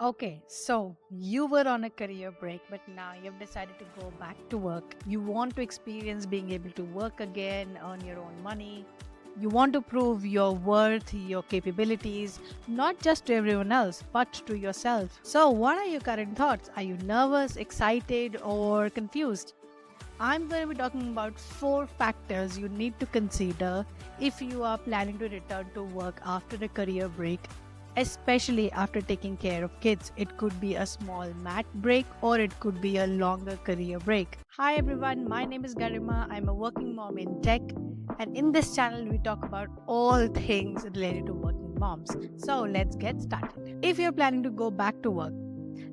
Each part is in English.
Okay, so you were on a career break, but now you've decided to go back to work. You want to experience being able to work again, earn your own money. You want to prove your worth, your capabilities, not just to everyone else, but to yourself. So, what are your current thoughts? Are you nervous, excited, or confused? I'm going to be talking about four factors you need to consider if you are planning to return to work after a career break, especially after taking care of kids. It could be a small mat break or it could be a longer career break. Hi everyone, my name is Garima. I'm a working mom in tech, and in this channel, we talk about all things related to working moms. So let's get started. If you're planning to go back to work,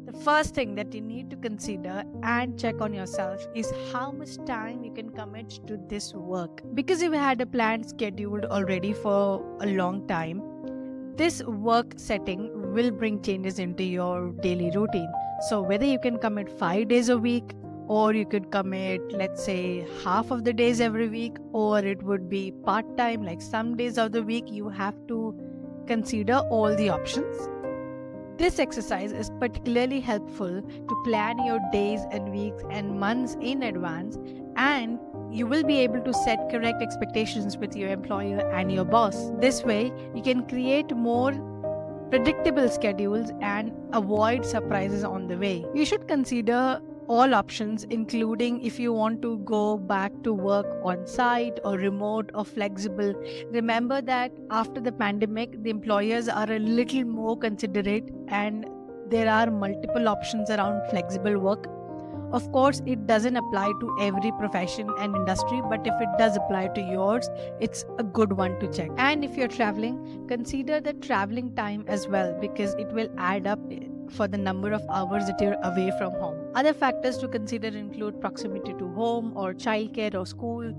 the first thing that you need to consider and check on yourself is how much time you can commit to this work. Because you've had a plan scheduled already for a long time, this work setting will bring changes into your daily routine. So, whether you can commit 5 days a week, or you could commit, let's say, half of the days every week, or it would be part time, like some days of the week, you have to consider all the options. This exercise is particularly helpful to plan your days and weeks and months in advance, and you will be able to set correct expectations with your employer and your boss. This way, you can create more predictable schedules and avoid surprises on the way. You should consider all options, including if you want to go back to work on site or remote or flexible. Remember that after the pandemic, the employers are a little more considerate and there are multiple options around flexible work. Of course, it doesn't apply to every profession and industry, but if it does apply to yours, it's a good one to check. And if you're traveling, consider the traveling time as well because it will add up for the number of hours that you're away from home. Other factors to consider include proximity to home or childcare or school,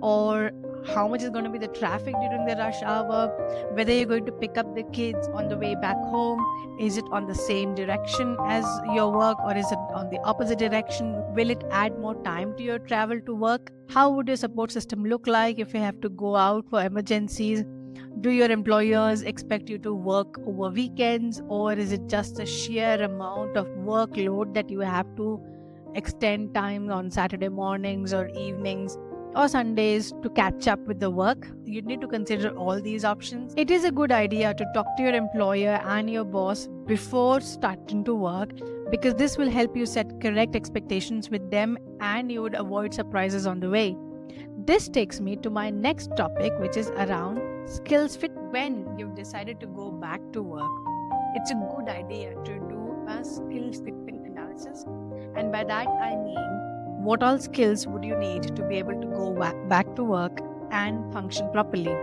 or how much is going to be the traffic during the rush hour, whether you're going to pick up the kids on the way back home, is it on the same direction as your work or is it on the opposite direction? Will it add more time to your travel to work? How would your support system look like if you have to go out for emergencies? Do your employers expect you to work over weekends, or is it just a sheer amount of workload that you have to extend time on Saturday mornings or evenings or Sundays to catch up with the work? You need to consider all these options. It is a good idea to talk to your employer and your boss before starting to work because this will help you set correct expectations with them and you would avoid surprises on the way. This takes me to my next topic, which is around skills fit. When you've decided to go back to work, it's a good idea to do a skills fitting analysis. And by that, I mean, what all skills would you need to be able to go back to work and function properly?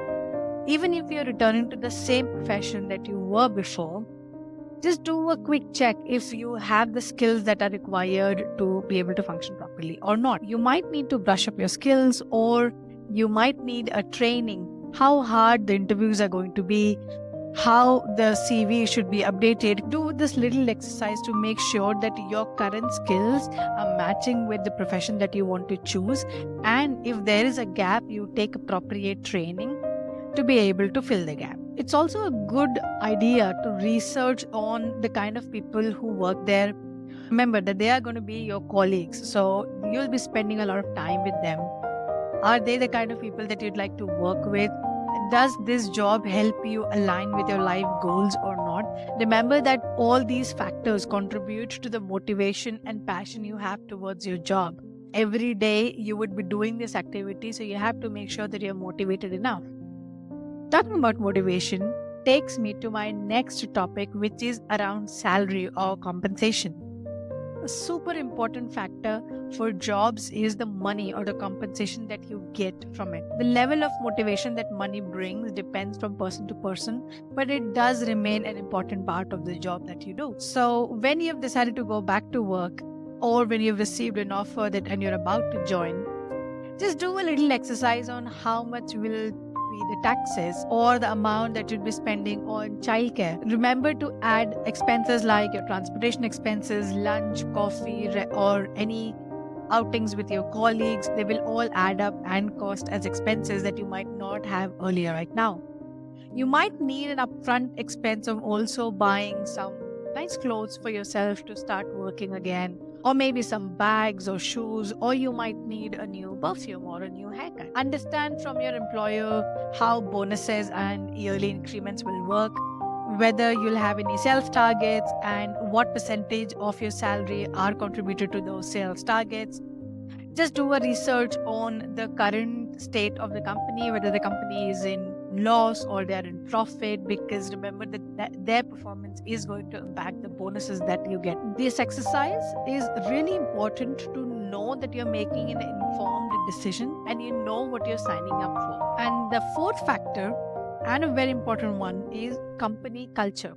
Even if you're returning to the same profession that you were before, just do a quick check if you have the skills that are required to be able to function properly or not. You might need to brush up your skills or you might need a training, how hard the interviews are going to be, how the CV should be updated. Do this little exercise to make sure that your current skills are matching with the profession that you want to choose. And if there is a gap, you take appropriate training to be able to fill the gap. It's also a good idea to research on the kind of people who work there. Remember that they are going to be your colleagues, so you'll be spending a lot of time with them. Are they the kind of people that you'd like to work with? Does this job help you align with your life goals or not? Remember that all these factors contribute to the motivation and passion you have towards your job. Every day you would be doing this activity, so you have to make sure that you're motivated enough. Talking about motivation takes me to my next topic, which is around salary or compensation. A super important factor for jobs is the money or the compensation that you get from it. The level of motivation that money brings depends from person to person, but it does remain an important part of the job that you do. So when you've decided to go back to work or when you've received an offer that and you're about to join, just do a little exercise on how much will be the taxes or the amount that you'll be spending on childcare. Remember to add expenses like your transportation expenses, lunch, coffee, or any outings with your colleagues. They will all add up and cost as expenses that you might not have earlier right now. You might need an upfront expense of also buying some nice clothes for yourself to start working again, or maybe some bags or shoes, or you might need a new perfume or a new haircut. Understand from your employer how bonuses and yearly increments will work, whether you'll have any sales targets, and what percentage of your salary are contributed to those sales targets. Just do a research on the current state of the company, whether the company is in loss or they are in profit, because remember that their performance is going to impact the bonuses that you get. This exercise is really important to know that you're making an informed decision and you know what you're signing up for. And the fourth factor, and a very important one, is company culture.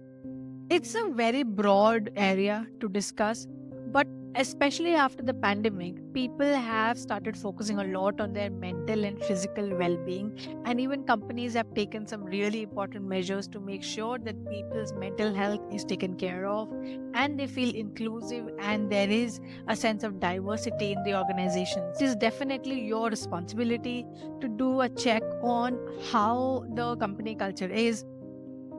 It's a very broad area to discuss, but especially after the pandemic, people have started focusing a lot on their mental and physical well being. And even companies have taken some really important measures to make sure that people's mental health is taken care of and they feel inclusive and there is a sense of diversity in the organization. It is definitely your responsibility to do a check on how the company culture is,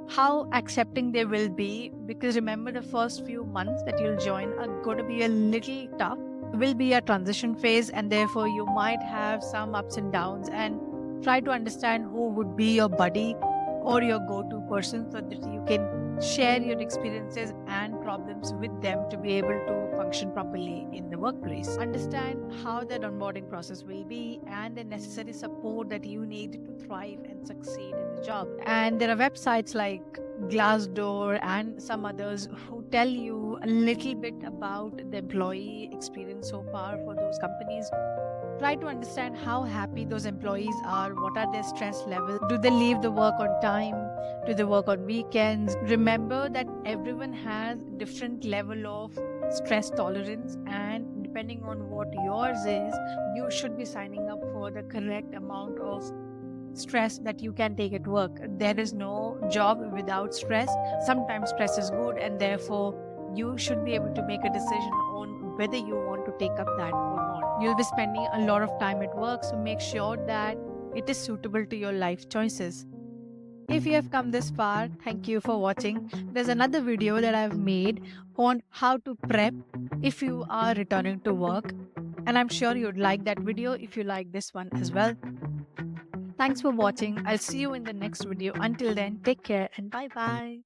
how accepting they will be, because remember the first few months that you'll join are going to be a little tough, will be a transition phase, and therefore you might have some ups and downs, and try to understand who would be your buddy or your go-to person so that you can share your experiences and problems with them to be able to function properly in the workplace. Understand how that onboarding process will be and the necessary support that you need to thrive and succeed in the job. And there are websites like Glassdoor and some others who tell you a little bit about the employee experience so far for those companies. Try to understand how happy those employees are, what are their stress levels, do they leave the work on time, do they work on weekends. Remember that everyone has different level of stress tolerance, and depending on what yours is, you should be signing up for the correct amount of stress that you can take at work. There is no job without stress. Sometimes stress is good, and therefore you should be able to make a decision on whether you want to take up that or not. You'll be spending a lot of time at work, so make sure that it is suitable to your life choices. If you have come this far, thank you for watching. There's another video that I've made on how to prep if you are returning to work, and I'm sure you'd like that video if you like this one as well. Thanks for watching. I'll see you in the next video. Until then, take care and bye bye.